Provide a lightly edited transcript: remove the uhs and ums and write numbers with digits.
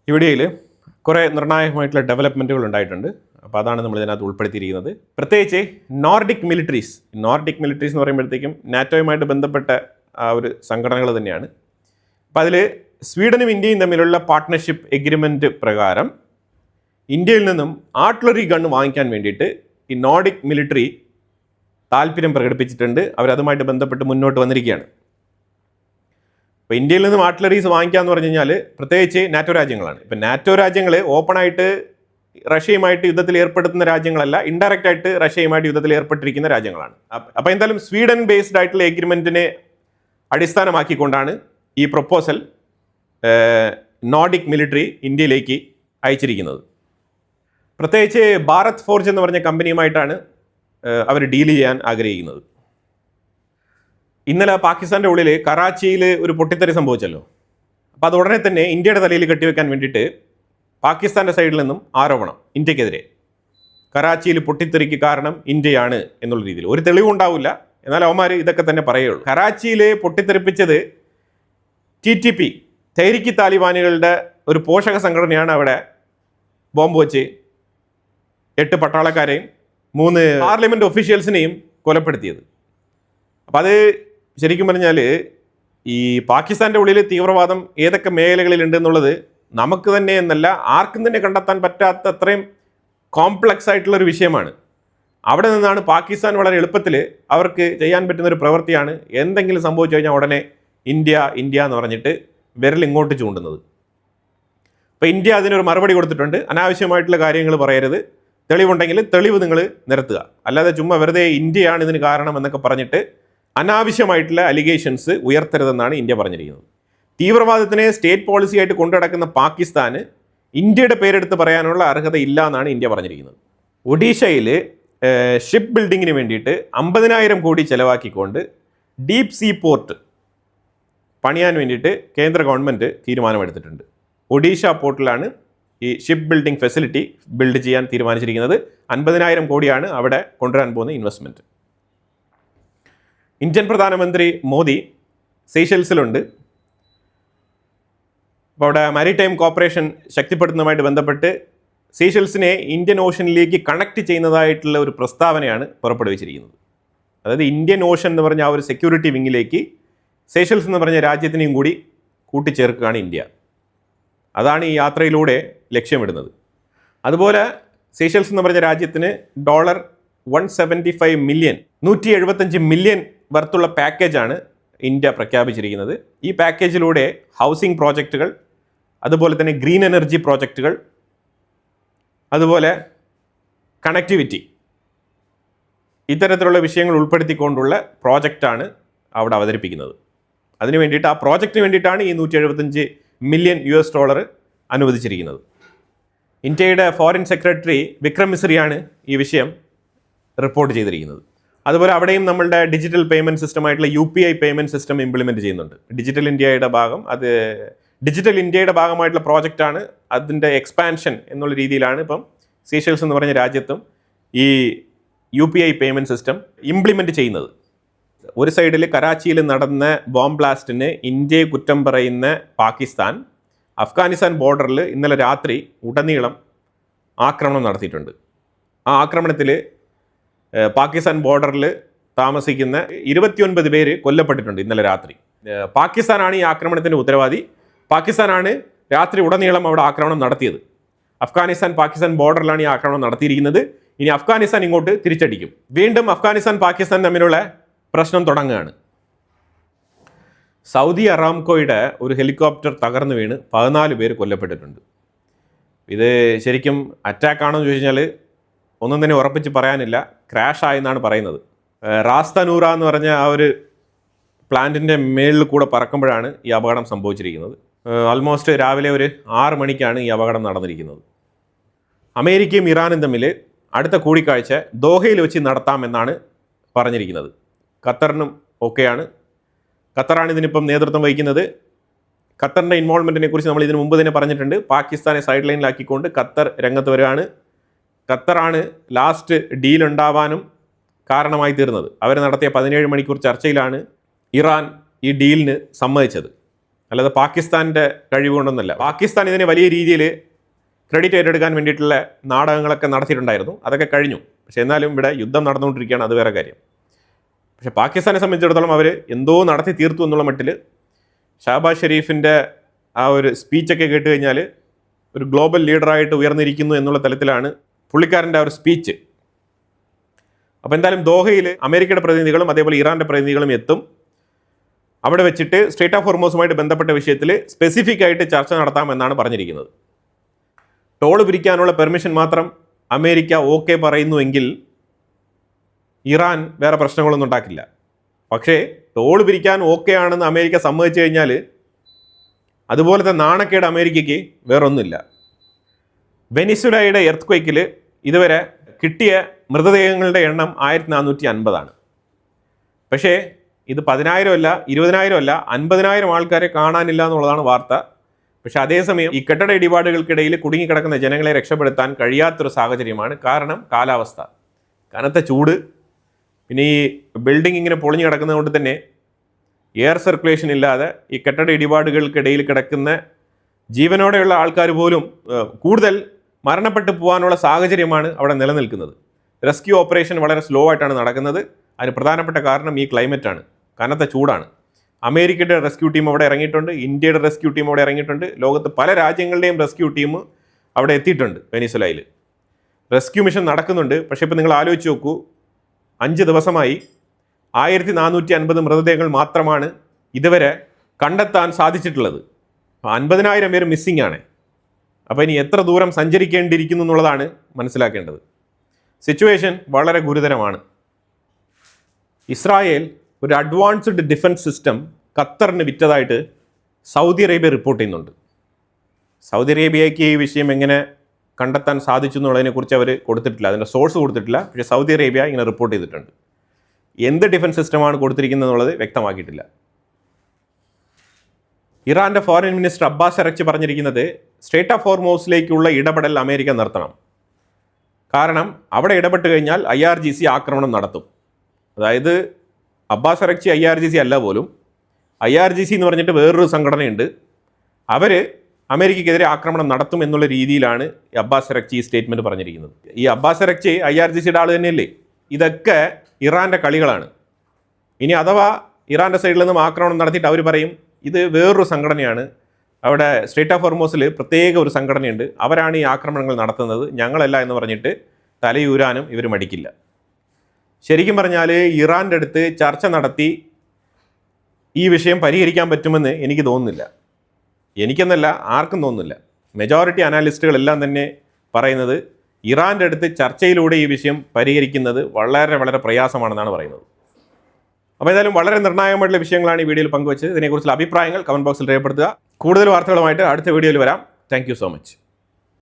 ഈ വീഡിയോയിൽ കുറേ നിർണായകമായിട്ടുള്ള ഡെവലപ്മെൻറ്റുകൾ ഉണ്ടായിട്ടുണ്ട്. അപ്പോൾ അതാണ് നമ്മൾ ഇതിനകത്ത് ഉൾപ്പെടുത്തിയിരിക്കുന്നത്. പ്രത്യേകിച്ച് നോർഡിക് മിലിറ്ററീസ് എന്ന് പറയുമ്പോഴത്തേക്കും നാറ്റോയുമായിട്ട് ബന്ധപ്പെട്ട ആ ഒരു സംഘടനകൾ തന്നെയാണ്. അപ്പോൾ അതിൽ സ്വീഡനും ഇന്ത്യയും തമ്മിലുള്ള പാർട്ട്ണർഷിപ്പ് എഗ്രിമെൻറ്റ് പ്രകാരം ഇന്ത്യയിൽ നിന്നും ആർട്ടിലറി ഗൺ വാങ്ങിക്കാൻ വേണ്ടിയിട്ട് ഈ നോർഡിക് മിലിറ്ററി താല്പര്യം പ്രകടിപ്പിച്ചിട്ടുണ്ട്. അവരതുമായിട്ട് ബന്ധപ്പെട്ട് മുന്നോട്ട് വന്നിരിക്കുകയാണ്. ഇപ്പോൾ ഇന്ത്യയിൽ നിന്നും ആർട്ടിലറീസ് വാങ്ങിക്കാമെന്ന് പറഞ്ഞു കഴിഞ്ഞാൽ പ്രത്യേകിച്ച് നാറ്റോ രാജ്യങ്ങളാണ്. ഇപ്പം നാറ്റോ രാജ്യങ്ങൾ ഓപ്പണായിട്ട് റഷ്യയുമായിട്ട് യുദ്ധത്തിൽ ഏർപ്പെടുത്തുന്ന രാജ്യങ്ങളല്ല, ഇൻഡയറക്റ്റ് ആയിട്ട് റഷ്യയുമായിട്ട് യുദ്ധത്തിൽ ഏർപ്പെട്ടിരിക്കുന്ന രാജ്യങ്ങളാണ്. അപ്പോൾ എന്തായാലും സ്വീഡൻ ബേസ്ഡ് ആയിട്ടുള്ള എഗ്രിമെൻറ്റിനെ അടിസ്ഥാനമാക്കിക്കൊണ്ടാണ് ഈ പ്രൊപ്പോസൽ നോർഡിക് മിലിറ്ററി ഇന്ത്യയിലേക്ക് അയച്ചിരിക്കുന്നത്. പ്രത്യേകിച്ച് ഭാരത് ഫോർജ് എന്ന് പറഞ്ഞ കമ്പനിയുമായിട്ടാണ് അവർ ഡീൽ ചെയ്യാൻ ആഗ്രഹിക്കുന്നത്. ഇന്നലെ പാകിസ്ഥാൻ്റെ ഉള്ളിൽ കറാച്ചിയിൽ ഒരു പൊട്ടിത്തെറി സംഭവിച്ചല്ലോ. അപ്പോൾ അത് ഉടനെ തന്നെ ഇന്ത്യയുടെ തലയിൽ കെട്ടിവെക്കാൻ വേണ്ടിയിട്ട് പാകിസ്ഥാൻ്റെ സൈഡിൽ നിന്നും ആരോപണം ഇന്ത്യക്കെതിരെ. കറാച്ചിയിൽ പൊട്ടിത്തെറിക്ക് കാരണം ഇന്ത്യയാണ് എന്നുള്ള രീതിയിൽ ഒരു തെളിവുണ്ടാവില്ല, എന്നാൽ അവന്മാർ ഇതൊക്കെ തന്നെ പറയുള്ളൂ. കറാച്ചിയിൽ പൊട്ടിത്തെറിപ്പിച്ചത് TTP തെഹ്രീക്ക് താലിബാനുകളുടെ ഒരു പോഷക സംഘടനയാണ് അവിടെ ബോംബ് വെച്ച് 8 പട്ടാളക്കാരെയും 3 പാർലമെൻറ്റ് ഒഫീഷ്യൽസിനെയും കൊലപ്പെടുത്തിയത്. അപ്പം അത് ശരിക്കും പറഞ്ഞാൽ ഈ പാകിസ്ഥാൻ്റെ ഉള്ളിൽ തീവ്രവാദം ഏതൊക്കെ മേഖലകളിലുണ്ട് എന്നുള്ളത് നമുക്ക് തന്നെ എന്നല്ല ആർക്കും തന്നെ കണ്ടെത്താൻ പറ്റാത്ത അത്രയും കോംപ്ലക്സ് ആയിട്ടുള്ളൊരു വിഷയമാണ്. അവിടെ നിന്നാണ് പാകിസ്ഥാൻ വളരെ എളുപ്പത്തിൽ അവർക്ക് ചെയ്യാൻ പറ്റുന്നൊരു പ്രവൃത്തിയാണ് എന്തെങ്കിലും സംഭവിച്ചു കഴിഞ്ഞാൽ ഉടനെ ഇന്ത്യ എന്ന് പറഞ്ഞിട്ട് വിരൽ ഇങ്ങോട്ട് ചൂണ്ടുന്നത്. അപ്പോൾ ഇന്ത്യ അതിനൊരു മറുപടി കൊടുത്തിട്ടുണ്ട്. അനാവശ്യമായിട്ടുള്ള കാര്യങ്ങൾ പറയരുത്, തെളിവുണ്ടെങ്കിൽ തെളിവ് നിങ്ങൾ നിരത്തുക, അല്ലാതെ ചുമ്മാ വെറുതെ ഇന്ത്യയാണ് ഇതിന് കാരണം എന്നൊക്കെ പറഞ്ഞിട്ട് അനാവശ്യമായിട്ടുള്ള അലിഗേഷൻസ് ഉയർത്തരുതെന്നാണ് ഇന്ത്യ പറഞ്ഞിരിക്കുന്നത്. തീവ്രവാദത്തിനെ സ്റ്റേറ്റ് പോളിസി ആയിട്ട് കൊണ്ടുനടക്കുന്ന പാകിസ്ഥാന് ഇന്ത്യയുടെ പേരെടുത്ത് പറയാനുള്ള അർഹത ഇല്ല എന്നാണ് ഇന്ത്യ പറഞ്ഞിരിക്കുന്നത്. ഒഡീഷയിൽ ഷിപ്പ് ബിൽഡിങ്ങിന് വേണ്ടിയിട്ട് 50,000 കോടി ചെലവാക്കിക്കൊണ്ട് ഡീപ് സീ പോർട്ട് പണിയാൻ വേണ്ടിയിട്ട് കേന്ദ്ര ഗവൺമെൻറ് തീരുമാനമെടുത്തിട്ടുണ്ട്. ഒഡീഷ പോർട്ടിലാണ് ഈ ഷിപ്പ് ബിൽഡിംഗ് ഫെസിലിറ്റി ബിൽഡ് ചെയ്യാൻ തീരുമാനിച്ചിരിക്കുന്നത്. 50,000 കോടിയാണ് അവിടെ കൊണ്ടുവരാൻ പോകുന്ന ഇൻവെസ്റ്റ്മെൻറ്റ്. ഇന്ത്യൻ പ്രധാനമന്ത്രി മോദി സീഷെൽസിലുണ്ട്. അപ്പോൾ അവിടെ മാരിടൈം കോപ്പറേഷൻ ശക്തിപ്പെടുത്തുന്നതുമായിട്ട് ബന്ധപ്പെട്ട് സീഷെൽസിനെ ഇന്ത്യൻ ഓഷനിലേക്ക് കണക്ട് ചെയ്യുന്നതായിട്ടുള്ള ഒരു പ്രസ്താവനയാണ് പുറപ്പെടുവിച്ചിരിക്കുന്നത്. അതായത് ഇന്ത്യൻ ഓഷൻ എന്ന് പറഞ്ഞ ആ ഒരു സെക്യൂരിറ്റി വിങ്ങിലേക്ക് സീഷെൽസ് എന്ന് പറഞ്ഞ രാജ്യത്തിനെയും കൂടി കൂട്ടിച്ചേർക്കുകയാണ് ഇന്ത്യ. അതാണ് ഈ യാത്രയിലൂടെ ലക്ഷ്യമിടുന്നത്. അതുപോലെ സീഷെൽസ് എന്ന് പറഞ്ഞ രാജ്യത്തിന് $175 മില്യൺ 175 മില്യൺ വർത്തുള്ള പാക്കേജാണ് ഇന്ത്യ പ്രഖ്യാപിച്ചിരിക്കുന്നത്. ഈ പാക്കേജിലൂടെ ഹൗസിംഗ് പ്രോജക്റ്റുകൾ, അതുപോലെ തന്നെ ഗ്രീൻ എനർജി പ്രോജക്റ്റുകൾ, അതുപോലെ കണക്ടിവിറ്റി, ഇത്തരത്തിലുള്ള വിഷയങ്ങൾ ഉൾപ്പെടുത്തിക്കൊണ്ടുള്ള പ്രോജക്റ്റാണ് അവിടെ അവതരിപ്പിക്കുന്നത്. അതിന് വേണ്ടിയിട്ട് ആ പ്രോജക്റ്റിന് വേണ്ടിയിട്ടാണ് ഈ $175 മില്യൺ അനുവദിച്ചിരിക്കുന്നത്. ഇന്ത്യയുടെ ഫോറിൻ സെക്രട്ടറി വിക്രം മിശ്രിയാണ് ഈ വിഷയം റിപ്പോർട്ട് ചെയ്തിരിക്കുന്നത്. അതുപോലെ അവിടെയും നമ്മളുടെ ഡിജിറ്റൽ പേയ്മെൻറ്റ് സിസ്റ്റമായിട്ടുള്ള UPI പേയ്മെൻറ്റ് സിസ്റ്റം ഇംപ്ലിമെൻറ്റ് ചെയ്യുന്നുണ്ട്. ഡിജിറ്റൽ ഇന്ത്യയുടെ ഭാഗമായിട്ടുള്ള പ്രോജക്റ്റാണ്. അതിൻ്റെ എക്സ്പാൻഷൻ എന്നുള്ള രീതിയിലാണ് ഇപ്പം സീഷെൽസ് എന്ന് പറഞ്ഞ രാജ്യത്തും ഈ UPI പേയ്മെൻറ്റ് സിസ്റ്റം ഇംപ്ലിമെൻറ്റ് ചെയ്യുന്നത്. ഒരു സൈഡിൽ കറാച്ചിയിൽ നടന്ന ബോംബ് ബ്ലാസ്റ്റിന് ഇന്ത്യയെ കുറ്റം പറയുന്ന പാകിസ്ഥാൻ അഫ്ഗാനിസ്ഥാൻ ബോർഡറിൽ ഇന്നലെ രാത്രി ഉടനീളം ആക്രമണം നടത്തിയിട്ടുണ്ട്. ആ ആക്രമണത്തിൽ പാകിസ്ഥാൻ ബോർഡറിൽ താമസിക്കുന്ന 29 പേര് കൊല്ലപ്പെട്ടിട്ടുണ്ട് ഇന്നലെ രാത്രി. പാകിസ്ഥാനാണ് ഈ ആക്രമണത്തിൻ്റെ ഉത്തരവാദി. പാകിസ്ഥാനാണ് രാത്രി ഉടനീളം അവിടെ ആക്രമണം നടത്തിയത്. പാകിസ്ഥാൻ ബോർഡറിലാണ് ഈ ആക്രമണം നടത്തിയിരിക്കുന്നത്. ഇനി അഫ്ഗാനിസ്ഥാൻ ഇങ്ങോട്ട് തിരിച്ചടിക്കും. വീണ്ടും പാകിസ്ഥാൻ തമ്മിലുള്ള പ്രശ്നം തുടങ്ങുകയാണ്. സൗദി അറാംകോയുടെ ഒരു ഹെലികോപ്റ്റർ തകർന്നു വീണ് 14 പേര് കൊല്ലപ്പെട്ടിട്ടുണ്ട്. ഇത് ശരിക്കും അറ്റാക്കാണോ എന്ന് ചോദിച്ചു കഴിഞ്ഞാൽ ഒന്നും തന്നെ ഉറപ്പിച്ച് പറയാനില്ല. ക്രാഷ് ആയെന്നാണ് പറയുന്നത്. റാസ്തനൂറ എന്ന് പറഞ്ഞ ആ ഒരു പ്ലാന്റിൻ്റെ മേളിൽ കൂടെ പറക്കുമ്പോഴാണ് ഈ അപകടം സംഭവിച്ചിരിക്കുന്നത്. ആൾമോസ്റ്റ് രാവിലെ ഒരു 6 മണിക്കാണ് ഈ അപകടം നടന്നിരിക്കുന്നത്. അമേരിക്കയും ഇറാനും തമ്മിൽ അടുത്ത കൂടിക്കാഴ്ച ദോഹയിൽ വെച്ച് നടത്താമെന്നാണ് പറഞ്ഞിരിക്കുന്നത്. ഖത്തറിനും ഒക്കെയാണ്. ഖത്തറാണ് ഇതിനിപ്പം നേതൃത്വം വഹിക്കുന്നത്. ഖത്തറിൻ്റെ ഇൻവോൾവ്മെൻറ്റിനെ കുറിച്ച് നമ്മൾ ഇതിനു മുമ്പ് തന്നെ പറഞ്ഞിട്ടുണ്ട്. പാകിസ്ഥാനെ സൈഡ് ലൈനിലാക്കിക്കൊണ്ട് ഖത്തർ രംഗത്ത് വരികയാണ്. ഖത്തറാണ് ലാസ്റ്റ് ഡീൽ ഉണ്ടാവാനും കാരണമായി തീർന്നത്. അവർ നടത്തിയ 17 മണിക്കൂർ ചർച്ചയിലാണ് ഇറാൻ ഈ ഡീലിന് സമ്മതിച്ചത്. അല്ലാതെ പാകിസ്ഥാൻ്റെ കഴിവുകൊണ്ടൊന്നുമല്ല. പാകിസ്ഥാൻ ഇതിനെ വലിയ രീതിയിൽ ക്രെഡിറ്റ് ഏറ്റെടുക്കാൻ വേണ്ടിയിട്ടുള്ള നാടകങ്ങളൊക്കെ നടത്തിയിട്ടുണ്ടായിരുന്നു, അതൊക്കെ കഴിഞ്ഞു. പക്ഷെ എന്നാലും ഇവിടെ യുദ്ധം നടന്നുകൊണ്ടിരിക്കുകയാണ്, അത് വേറെ കാര്യം. പക്ഷെ പാകിസ്ഥാനെ സംബന്ധിച്ചിടത്തോളം അവർ എന്തോ നടത്തി തീർത്തു എന്നുള്ള മട്ടിൽ ഷഹബാസ് ഷെരീഫിൻ്റെ ആ ഒരു സ്പീച്ചൊക്കെ കേട്ട് കഴിഞ്ഞാൽ ഒരു ഗ്ലോബൽ ലീഡറായിട്ട് ഉയർന്നിരിക്കുന്നു എന്നുള്ള തലത്തിലാണ് പുള്ളിക്കാരൻ്റെ ആ ഒരു സ്പീച്ച്. അപ്പോൾ എന്തായാലും ദോഹയിൽ അമേരിക്കയുടെ പ്രതിനിധികളും അതേപോലെ ഇറാൻ്റെ പ്രതിനിധികളും എത്തും. അവിടെ വെച്ചിട്ട് സ്ട്രേറ്റ് ഓഫ് ഹോർമൂസുമായിട്ട് ബന്ധപ്പെട്ട വിഷയത്തിൽ സ്പെസിഫിക് ആയിട്ട് ചർച്ച നടത്താമെന്നാണ് പറഞ്ഞിരിക്കുന്നത്. ടോൾ പിരിക്കാനുള്ള പെർമിഷൻ മാത്രം അമേരിക്ക ഓക്കെ പറയുന്നുവെങ്കിൽ ഇറാൻ വേറെ പ്രശ്നങ്ങളൊന്നും ഉണ്ടാക്കില്ല. പക്ഷേ ടോൾ പിരിക്കാൻ ഓക്കെ ആണെന്ന് അമേരിക്ക സമ്മതിച്ചു കഴിഞ്ഞാൽ അതുപോലത്തെ നാണക്കേട് അമേരിക്കയ്ക്ക് വേറൊന്നുമില്ല. വെനിസുലയുടെ എർത്ത് ക്വേക്കിൽ ഇതുവരെ കിട്ടിയ മൃതദേഹങ്ങളുടെ എണ്ണം 1450 പക്ഷേ ഇത് 10,000 അല്ല, 20,000 അല്ല, 50,000 ആൾക്കാരെ കാണാനില്ല എന്നുള്ളതാണ് വാർത്ത. പക്ഷെ അതേസമയം ഈ കെട്ടിട ഇടിപാടുകൾക്കിടയിൽ കുടുങ്ങിക്കിടക്കുന്ന ജനങ്ങളെ രക്ഷപ്പെടുത്താൻ കഴിയാത്തൊരു സാഹചര്യമാണ്. കാരണം കാലാവസ്ഥ, കനത്ത ചൂട്, പിന്നെ ഈ ബിൽഡിംഗ് ഇങ്ങനെ പൊളിഞ്ഞു കിടക്കുന്നത് കൊണ്ട് തന്നെ എയർ സർക്കുലേഷൻ ഇല്ലാതെ ഈ കെട്ടിട ഇടിപാടുകൾക്കിടയിൽ കിടക്കുന്ന ജീവനോടെയുള്ള ആൾക്കാർ പോലും കൂടുതൽ മരണപ്പെട്ടു പോകാനുള്ള സാഹചര്യമാണ് അവിടെ നിലനിൽക്കുന്നത്. റെസ്ക്യൂ ഓപ്പറേഷൻ വളരെ സ്ലോ ആയിട്ടാണ് നടക്കുന്നത്. അതിന് പ്രധാനപ്പെട്ട കാരണം ഈ ക്ലൈമറ്റാണ്, കനത്ത ചൂടാണ്. അമേരിക്കയുടെ റെസ്ക്യൂ ടീം അവിടെ ഇറങ്ങിയിട്ടുണ്ട്, ഇന്ത്യയുടെ റെസ്ക്യൂ ടീം അവിടെ ഇറങ്ങിയിട്ടുണ്ട്, ലോകത്ത് പല രാജ്യങ്ങളുടെയും റെസ്ക്യൂ ടീം അവിടെ എത്തിയിട്ടുണ്ട്. വെനിസുലയിൽ റെസ്ക്യൂ മിഷൻ നടക്കുന്നുണ്ട്. പക്ഷേ ഇപ്പോൾ നിങ്ങൾ ആലോചിച്ച് നോക്കൂ, 5 ദിവസമായി 1450 മൃതദേഹങ്ങൾ മാത്രമാണ് ഇതുവരെ കണ്ടെത്താൻ സാധിച്ചിട്ടുള്ളത്. 50,000 പേര് മിസ്സിംഗ് ആണ്. അപ്പോൾ ഇനി എത്ര ദൂരം സഞ്ചരിക്കേണ്ടിയിരിക്കുന്നു എന്നുള്ളതാണ് മനസ്സിലാക്കേണ്ടത്. സിറ്റുവേഷൻ വളരെ ഗുരുതരമാണ്. ഇസ്രായേൽ ഒരു അഡ്വാൻസ്ഡ് ഡിഫൻസ് സിസ്റ്റം ഖത്തറിന് വിറ്റതായിട്ട് സൗദി അറേബ്യ റിപ്പോർട്ട് ചെയ്യുന്നുണ്ട്. സൗദി അറേബ്യയ്ക്ക് ഈ വിഷയം എങ്ങനെ കണ്ടെത്താൻ സാധിച്ചു എന്നുള്ളതിനെക്കുറിച്ച് അവർ കൊടുത്തിട്ടില്ല, അതിൻ്റെ സോഴ്സ് കൊടുത്തിട്ടില്ല. പക്ഷേ സൗദി അറേബ്യ ഇങ്ങനെ റിപ്പോർട്ട് ചെയ്തിട്ടുണ്ട്. എന്ത് ഡിഫൻസ് സിസ്റ്റമാണ് കൊടുത്തിരിക്കുന്നത് എന്നുള്ളത് വ്യക്തമാക്കിയിട്ടില്ല. ഇറാൻ്റെ ഫോറിൻ മിനിസ്റ്റർ അബ്ബാസ് അറക്ചി പറഞ്ഞിരിക്കുന്നത് സ്ട്രേറ്റ് ഓഫ് ഹോർമൂസിലേക്കുള്ള ഇടപെടൽ അമേരിക്ക നിർത്തണം. കാരണം അവിടെ ഇടപെട്ട് കഴിഞ്ഞാൽ IRGC ആക്രമണം നടത്തും. അതായത് അബ്ബാസ് അറക്ചി IRGC അല്ല പോലും, IRGC എന്ന് പറഞ്ഞിട്ട് വേറൊരു സംഘടനയുണ്ട്, അവർ അമേരിക്കയ്ക്കെതിരെ ആക്രമണം നടത്തും എന്നുള്ള രീതിയിലാണ് അബ്ബാസ് അറക്ചി ഈ സ്റ്റേറ്റ്മെൻറ്റ് പറഞ്ഞിരിക്കുന്നത്. ഈ അബ്ബാസ് അറക്ചി IRGCയുടെ ആൾ തന്നെയല്ലേ? ഇതൊക്കെ ഇറാൻ്റെ കളികളാണ്. ഇനി അഥവാ ഇറാൻ്റെ സൈഡിൽ നിന്നും ആക്രമണം നടത്തിയിട്ട് അവർ പറയും ഇത് വേറൊരു സംഘടനയാണ്, അവിടെ സ്ട്രേറ്റ് ഓഫ് ഹോർമൂസിൽ പ്രത്യേക ഒരു സംഘടനയുണ്ട്, അവരാണ് ഈ ആക്രമണങ്ങൾ നടത്തുന്നത്, ഞങ്ങളല്ല എന്ന് പറഞ്ഞിട്ട് തലയൂരാനും ഇവർ മടിക്കില്ല. ശരിക്കും പറഞ്ഞാൽ ഇറാൻ്റെ അടുത്ത് ചർച്ച നടത്തി ഈ വിഷയം പരിഹരിക്കാൻ പറ്റുമെന്ന് എനിക്ക് തോന്നുന്നില്ല. എനിക്കെന്നല്ല, ആർക്കും തോന്നുന്നില്ല. മെജോറിറ്റി അനാലിസ്റ്റുകളെല്ലാം തന്നെ പറയുന്നത് ഇറാൻ്റെ അടുത്ത് ചർച്ചയിലൂടെ ഈ വിഷയം പരിഹരിക്കുന്നത് വളരെ വളരെ പ്രയാസമാണെന്നാണ് പറയുന്നത്. അപ്പോൾ ഏതായാലും വളരെ നിർണായകമായിട്ടുള്ള വിഷയങ്ങളാണ് ഈ വീഡിയോയിൽ പങ്കുവച്ചത്. ഇതിനെക്കുറിച്ചുള്ള അഭിപ്രായങ്ങൾ കമൻറ്റ് ബോക്സിൽ രേഖപ്പെടുത്തുക. കൂടുതൽ വാർത്തകളുമായിട്ട് അടുത്ത വീഡിയോയിൽ വരാം. Thank you so much.